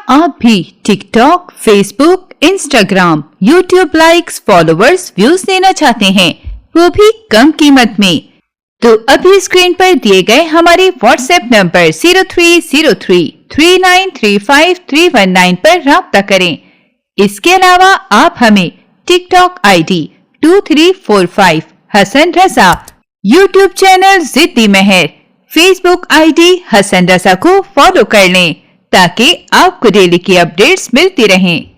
आप भी TikTok, Facebook, Instagram, YouTube likes, followers, views लेना चाहते हैं, वो भी कम कीमत में, तो अभी स्क्रीन पर दिए गए हमारे व्हाट्सएप नंबर 03033935 पर राब्ता करें। इसके अलावा आप हमें TikTok ID 2345 Hasan Raza, YouTube channel जिद्दी महर, फेसबुक आईडी हसन रजा को फॉलो कर लें ताकि आपको डेली की अपडेट्स मिलती रहें।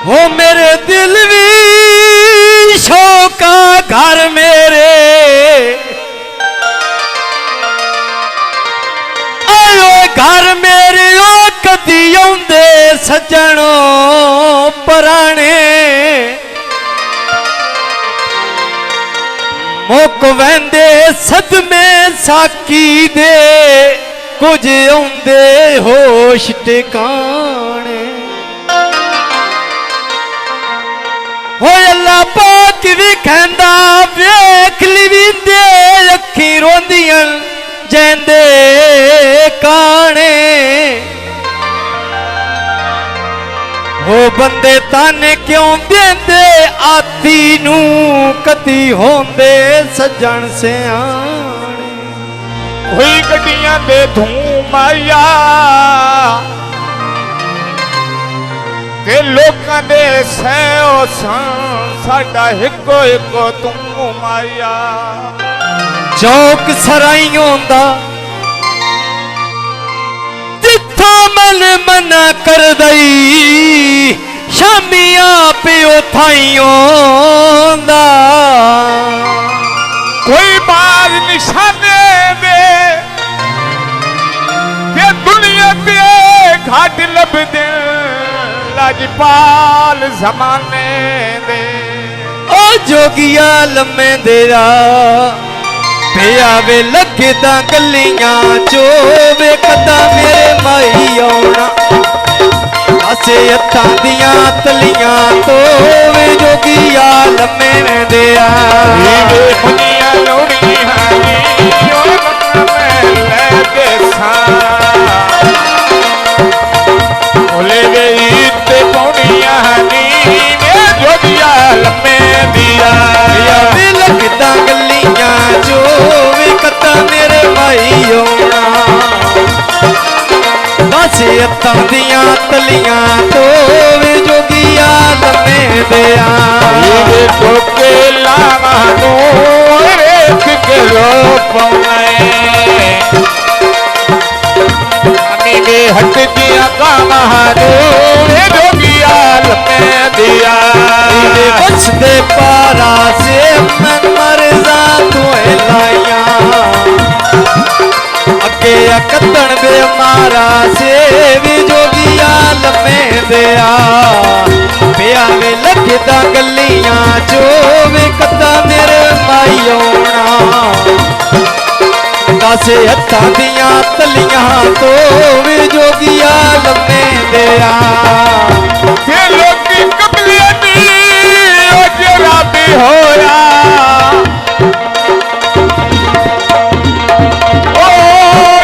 हो मेरे दिल भी शौका घर मेरे आयो घर मेरे ओ कदी आउंदे सज्जणों पराने मुक वैंदे सदमे साकी दे कुछ आउंदे होश टिकाने हो अल्लाह पाक भी कहंदा वेख लिविंदे अखी रोंदियां जैंदे काने हो बंदे ताने क्यों देंदे आती नू कदी होंदे सज्जण सियाणे हुई गड्डियां दे धूम आया लोकां दे सैओ साडा हिको हिको तू माया चौक सराइयों दा जिथा मन मना कर दई शामिया पियो थाइयों दा कोई बाज निशाने दे के दुनिया पे घाट लब दे लाजपाल जमाने दे ओ जोगिया लम्मे देरा पिया वे लगदा गलियां चो वे कदा मेरे माई आउना असे हत्थां दियां तलियां तो वे जोगिया लम्मे देरा वे मुनिया लोड़ी हानी ओ मैं ले दे सा बोले गई पौनिया जोगिया लम्मे दिया लगदा गलियां जो भी कदा मेरे भाई होना बस हत्थां दियां तलियां तो भी जोगिया लम्मे दिया टोके लावा नू रेख के लो पौने हट दिया कामानू जोगिया लम्मे दिया बचदे पारा से मन मरजा तुए लाइया अगे कतन बेमारा से भी जोगिया लम्मे दिया पिया वे लगदा गलियां जो वे कदा मेरे माई आउना दस हत्थां दियां तलियां तो वे जोगिया लम्मे दिया लोकी कबले जरा भी होया ओ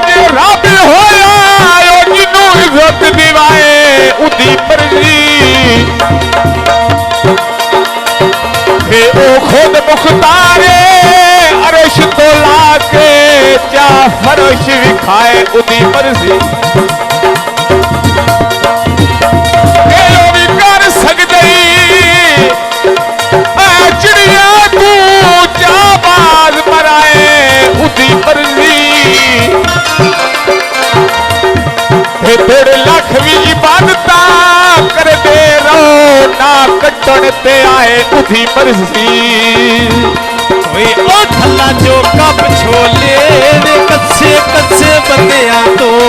जरा भी होया जिन्नू इज्जत दिवाए उदी मर्जी ओ खुद मुख्तारे अरश तो लाके चा फरश विखाए उदी मर्जी भी कर सकते चिड़िया तू जाबाज मराए उदी मर्जी 1.5 भी इबादत कर दे रहो ना कटन ते आए उदी मर्जी कोई ओ थल्ला ਲਾ ਜੋ ਕੱਪ ਛੋਲੇ ਵੇ ਕੱਸੇ ਕੱਸੇ ਬੰਦਿਆਂ ਤੋਂ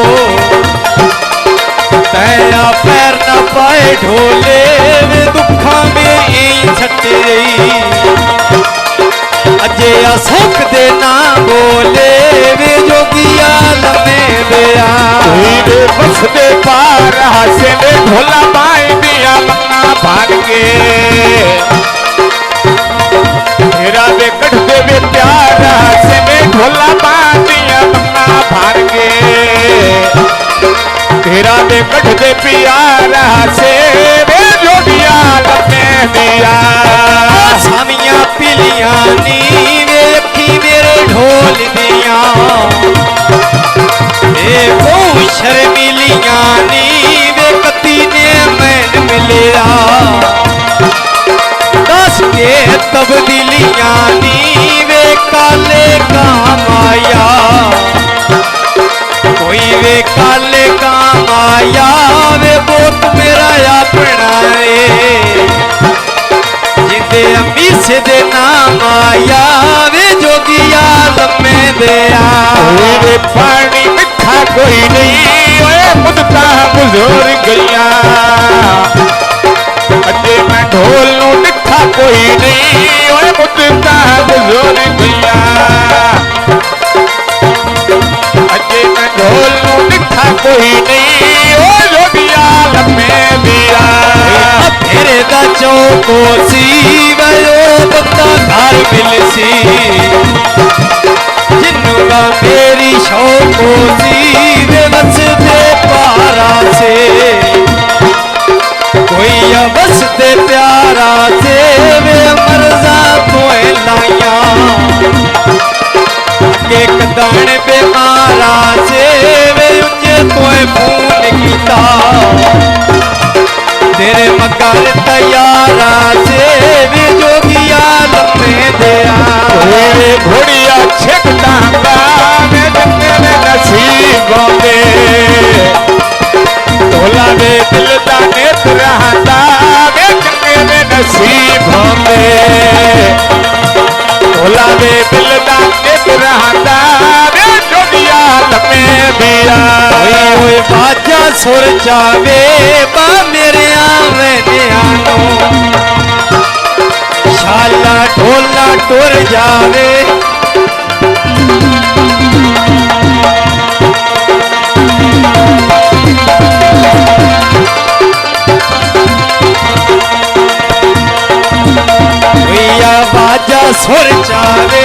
ਤੈਂ ਪੈਰ ਨਾ ਪਾਏ ਢੋਲੇ ਵੇ ਦੁੱਖਾਂ ਮੇ ਈ ਛੱਟੇ ਅਜੇ ਆ ਸੁੱਖ ਦੇ ਨਾ ਬੋਲੇ ਵੇ ਜੋਗੀਆ ਲੰਮੇ ਦਿਆ हीरे बसते पार हासे ने ढोला बाई दिया मन्ना भाग के तेरा वे कट दे वे प्यार हासे ने ढोला बाई दिया मन्ना भाग के तेरा वे कट दे प्यार हासे वे जोगिया लम्हे दिया ਸਾਵੀਆਂ ਪੀਲੀਆਂ ਨੀ ਵੇ ਅੱਖੀ ਮੇਰੇ ਢੋਲ ਦੀਆਂ ਏ ਬਹੁ ਸ਼ਰਮੀਲੀਆਂ ਨੀ ਵੇ ਕਤੀ ਨੇ ਮੈਨ ਮਿਲਿਆ ਦੱਸ ਕੇ ਤਬਦੀਲੀਆਂ ਨੀ ਵੇ ਕਾਲੇ ਕਾਮ ਆਇਆ ਕੋਈ ਵੇ ਕਾਲੇ ਕਾਮ ਆਇਆ ਵੇ ਬੋਤ ਮੇਰਾ ਆਪਣਾ ਏ ਜਿੰਦੇ ਅਮੀਸ ਦੇ ਨਾਮ ਆਇਆ ਵੇ ਜੋਗੀਆ ਲੰਮੇ ਦਿਆ वे पानी मिठा कोई नहीं ओए मुद्दा बुजुर्ग गैया अजे मैं ढोल नू मिठा कोई नहीं ओए मुद्दा बुजुर्ग गैया अजे मैं ढोल नू मिठा कोई नहीं ओ जोगिया लम्मे दिया फेरे दा चौको सी वयो बंदा घर मिल सी जिन्नू का मेरी शौको सी वे वसदे पारा से कोई वसदे प्यारा से वे मर्जा तोए लाइया के कदान बेमारा से वे उंजे तोए फोन कीता तेरे मगर तैयारा से वे जोगिया लम्हे दिया वे घोड़िया छिकता मैं जंगे में नसीबों में ढोला वे दिल दा नेत रहता वे जंगे में नसीबों में ढोला वे दिल दा नेत रहता वे जोगिया लम्हे दिया ओए बाजा सुर जावे बा मेरे आवे न्यानो शाला ढोला टुर जावे भैया बाजा सुर जावे